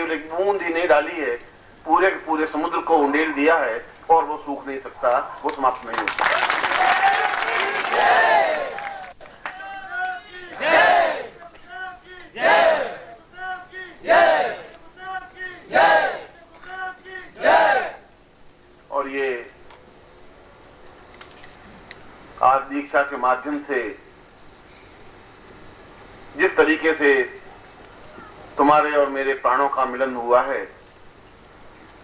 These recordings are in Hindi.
केवल एक बूंद ही नहीं डाली है, पूरे के पूरे समुद्र को उंडेल दिया है और वो सूख नहीं सकता, वो समाप्त नहीं हो सकता। और ये आज दीक्षा के माध्यम से जिस तरीके से तुम्हारे और मेरे प्राणों का मिलन हुआ है,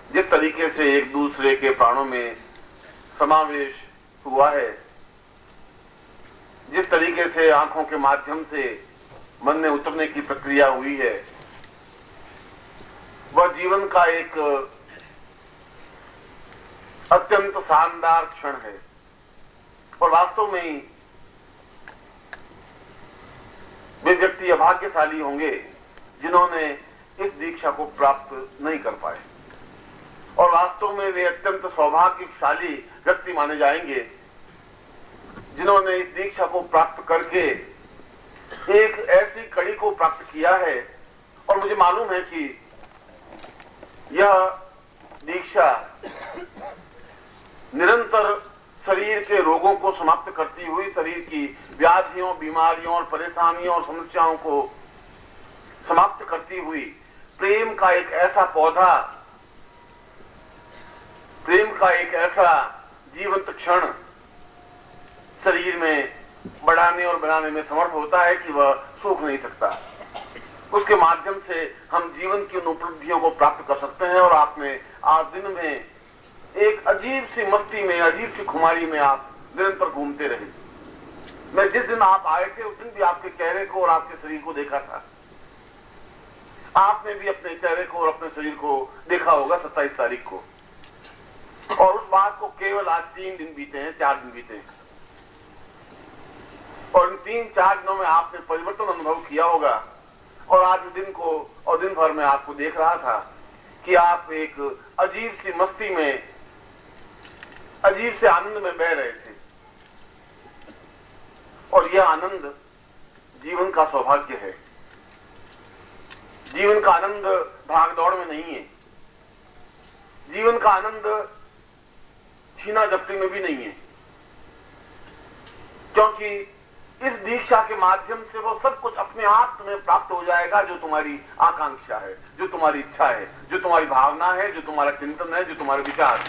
जिस तरीके से एक दूसरे के प्राणों में समावेश हुआ है, जिस तरीके से आंखों के माध्यम से मन में उतरने की प्रक्रिया हुई है, वह जीवन का एक अत्यंत शानदार क्षण है। और वास्तव में ही वे व्यक्ति अभाग्यशाली होंगे जिन्होंने इस दीक्षा को प्राप्त नहीं कर पाए, और वास्तव में वे अत्यंत सौभाग्यशाली व्यक्ति माने जाएंगे जिन्होंने इस दीक्षा को प्राप्त करके एक ऐसी कड़ी को प्राप्त किया है। और मुझे मालूम है कि यह दीक्षा निरंतर शरीर के रोगों को समाप्त करती हुई, शरीर की व्याधियों, बीमारियों और परेशानियों और समस्याओं को समाप्त करती हुई प्रेम का एक ऐसा पौधा, प्रेम का एक ऐसा जीवंत क्षण शरीर में बढ़ाने और बनाने में समर्थ होता है कि वह सूख नहीं सकता। उसके माध्यम से हम जीवन की उन उपलब्धियों को प्राप्त कर सकते हैं। और आपने आज दिन में एक अजीब सी मस्ती में, अजीब सी खुमारी में आप निरंतर घूमते रहे। मैं जिस दिन आप आए थे उस दिन भी आपके चेहरे को और आपके शरीर को देखा था। आपने भी अपने चेहरे को और अपने शरीर को देखा होगा 27 तारीख को। और उस बात को केवल आज 3 दिन बीते हैं, 4 दिन बीते हैं, और इन 3-4 दिनों में आपने परिवर्तन अनुभव किया होगा। और आज दिन को और दिन भर में आपको देख रहा था कि आप एक अजीब सी मस्ती में, अजीब से आनंद में बह रहे थे। और यह आनंद जीवन का सौभाग्य है। जीवन का आनंद भागदौड़ में नहीं है, जीवन का आनंद छीना झपटी में भी नहीं है, क्योंकि इस दीक्षा के माध्यम से वो सब कुछ अपने आप तुम्हें प्राप्त हो जाएगा जो तुम्हारी आकांक्षा है, जो तुम्हारी इच्छा है, जो तुम्हारी भावना है, जो तुम्हारा चिंतन है, जो तुम्हारे विचार है।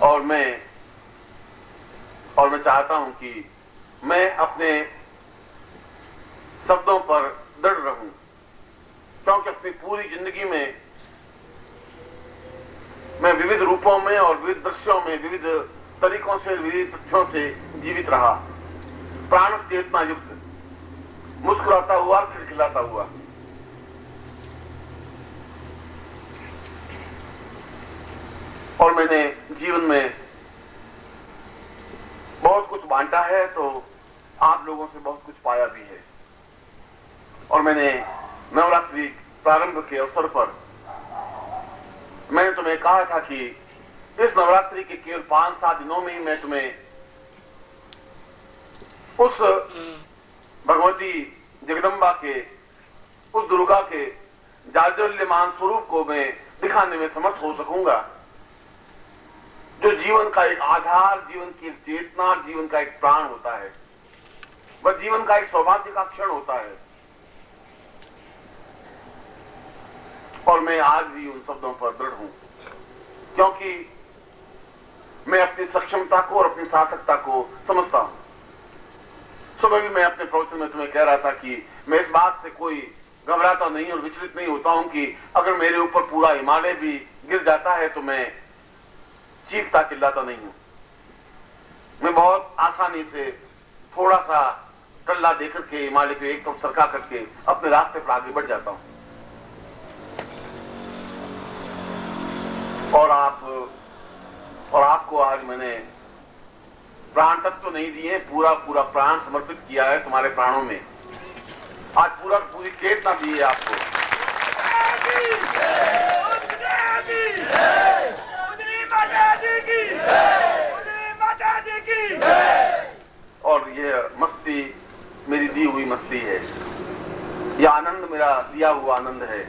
और मैं चाहता हूं कि मैं अपने शब्दों पर दृढ़ रहूं, क्योंकि अपनी पूरी जिंदगी में मैं विविध रूपों में और विविध दृश्यों में, विविध तरीकों से, विविध तथ्यों से जीवित रहा, प्राण चेतना युक्त, मुस्कुराता हुआ, खिलखिलाता हुआ। और मैंने जीवन में बहुत कुछ बांटा है, तो आप लोगों से बहुत कुछ पाया भी है। और मैंने नवरात्रि प्रारंभ के अवसर पर मैंने तुम्हें कहा था कि इस नवरात्रि के केवल 5-7 दिनों में ही मैं तुम्हें उस भगवती जगदम्बा के, उस दुर्गा के जाज्वल्यमान स्वरूप को मैं दिखाने में समर्थ हो सकूंगा, जो जीवन का एक आधार, जीवन की एक चेतना, जीवन का एक प्राण होता है, वह जीवन का एक सौभाग्य का क्षण होता है। और मैं आज भी उन शब्दों पर दृढ़ हूं, क्योंकि मैं अपनी सक्षमता को और अपनी सार्थकता को समझता हूं। सुबह भी मैं अपने प्रवचन में तुम्हें कह रहा था कि मैं इस बात से कोई घबराता नहीं और विचलित नहीं होता हूं कि अगर मेरे ऊपर पूरा हिमालय भी गिर जाता है तो मैं चीखता चिल्लाता नहीं हूं। मैं बहुत आसानी से थोड़ा सा टल्ला देकर के हिमालय को एक तरफ सरका करके अपने रास्ते पर आगे बढ़ जाता हूं। और आपको आज मैंने प्राण तत्व नहीं दिए, पूरा पूरा प्राण समर्पित किया है तुम्हारे प्राणों में। आज पूरी चेतना दी है आपको। माता दी की और ये मस्ती मेरी दी हुई मस्ती है, यह आनंद मेरा दिया हुआ आनंद है,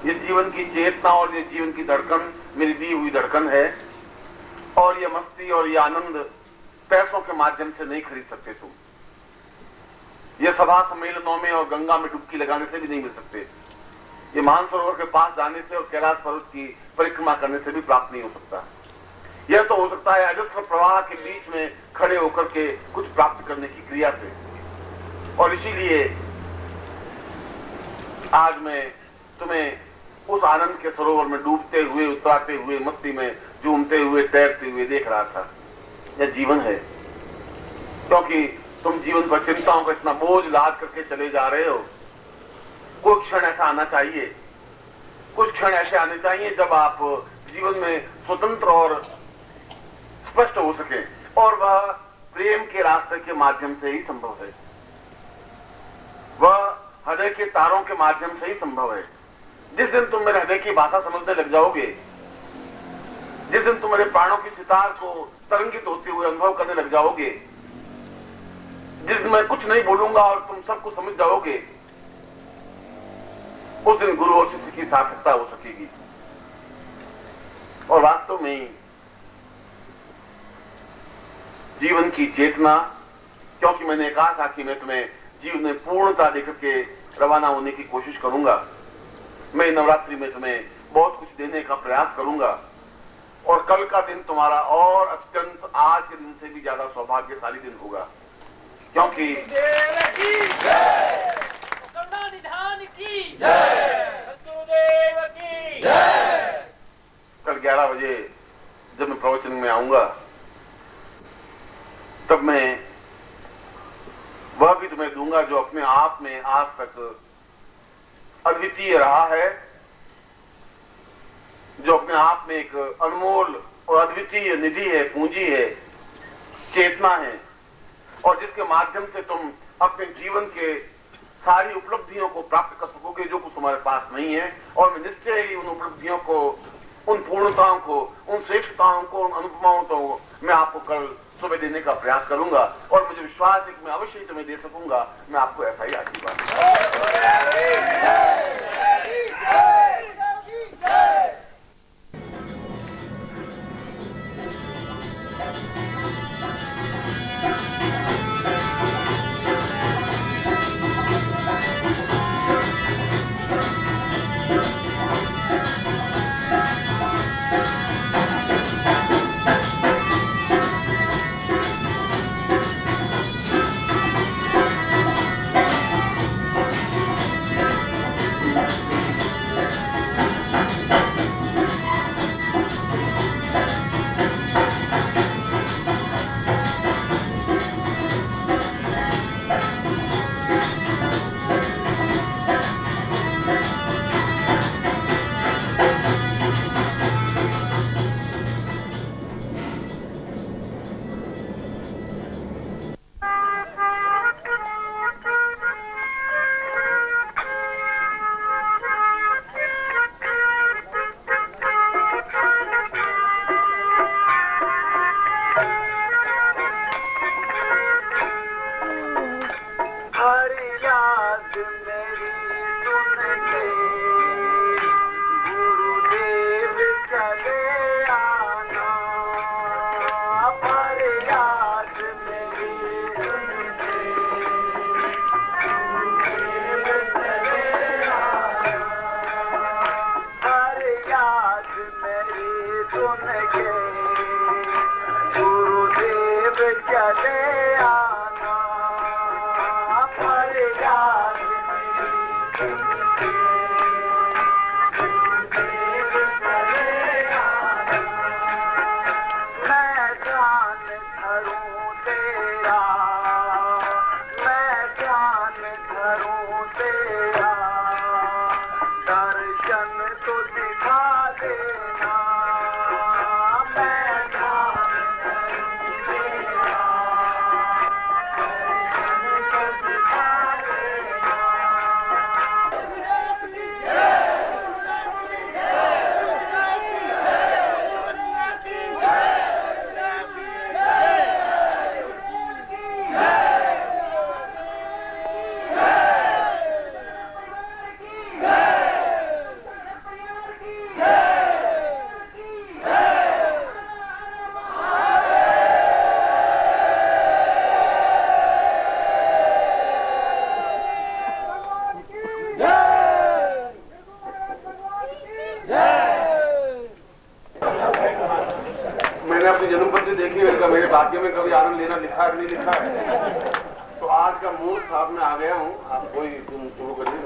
ये जीवन की चेतना और ये जीवन की धड़कन मेरी दी हुई धड़कन है। और ये मस्ती और ये आनंद पैसों के माध्यम से नहीं खरीद सकते तुम। ये सभा सम्मेलनों में और गंगा में डुबकी लगाने से भी नहीं मिल सकते। ये मानसरोवर के पास जाने से और कैलाश पर्वत की परिक्रमा करने से भी प्राप्त नहीं हो सकता। यह तो हो सकता है अजस्र प्रवाह के बीच में खड़े होकर के कुछ प्राप्त करने की क्रिया से। और इसीलिए आज मैं तुम्हें उस आनंद के सरोवर में डूबते हुए, उतराते हुए, मस्ती में झूमते हुए, तैरते हुए देख रहा था। यह जीवन है, क्योंकि तुम जीवन पर चिंताओं का इतना बोझ लाद करके चले जा रहे हो। कोई क्षण ऐसा आना चाहिए, कुछ क्षण ऐसे आने चाहिए जब आप जीवन में स्वतंत्र और स्पष्ट हो सके, और वह प्रेम के रास्ते के माध्यम से ही संभव है, वह हृदय के तारों के माध्यम से ही संभव है। जिस दिन तुम मेरे हृदय की भाषा समझने लग जाओगे, जिस दिन तुम मेरे प्राणों की सितार को तरंगित होते हुए अनुभव करने लग जाओगे, जिस दिन मैं कुछ नहीं बोलूंगा और तुम सब कुछ समझ जाओगे, उस दिन गुरु और शिष्य की सार्थकता हो सकेगी। और वास्तव में जीवन की चेतना, क्योंकि मैंने कहा था कि मैं तुम्हें जीवन में पूर्णता देकर के रवाना होने की कोशिश करूंगा। मैं नवरात्रि में तुम्हें बहुत कुछ देने का प्रयास करूंगा, और कल का दिन तुम्हारा और अत्यंत आज के दिन से भी ज्यादा सौभाग्यशाली दिन होगा, क्योंकि कल 11 बजे जब मैं प्रवचन में आऊंगा, तब मैं वह भी तुम्हें दूंगा जो अपने आप में आज तक अद्वितीय रहा है, जो अपने आप में एक अनमोल और अद्वितीय निधि है, पूंजी है, चेतना है, और जिसके माध्यम से तुम अपने जीवन के सारी उपलब्धियों को प्राप्त कर सकोगे जो कुछ तुम्हारे पास नहीं है। और मैं निश्चय ही उन उपलब्धियों को, उन पूर्णताओं को, उन श्रेष्ठताओं को, उन अनुपमाओं को मैं आपको कल सुबह देने का प्रयास करूंगा, और मुझे विश्वास है कि मैं अवश्य ही तुम्हें दे सकूंगा। मैं आपको ऐसा ही आशीर्वाद आनंद लेना लिखा है नहीं लिखा है। तो आज का मूड साहब में आ गया हूँ, आप कोई तुम शुरू करिए।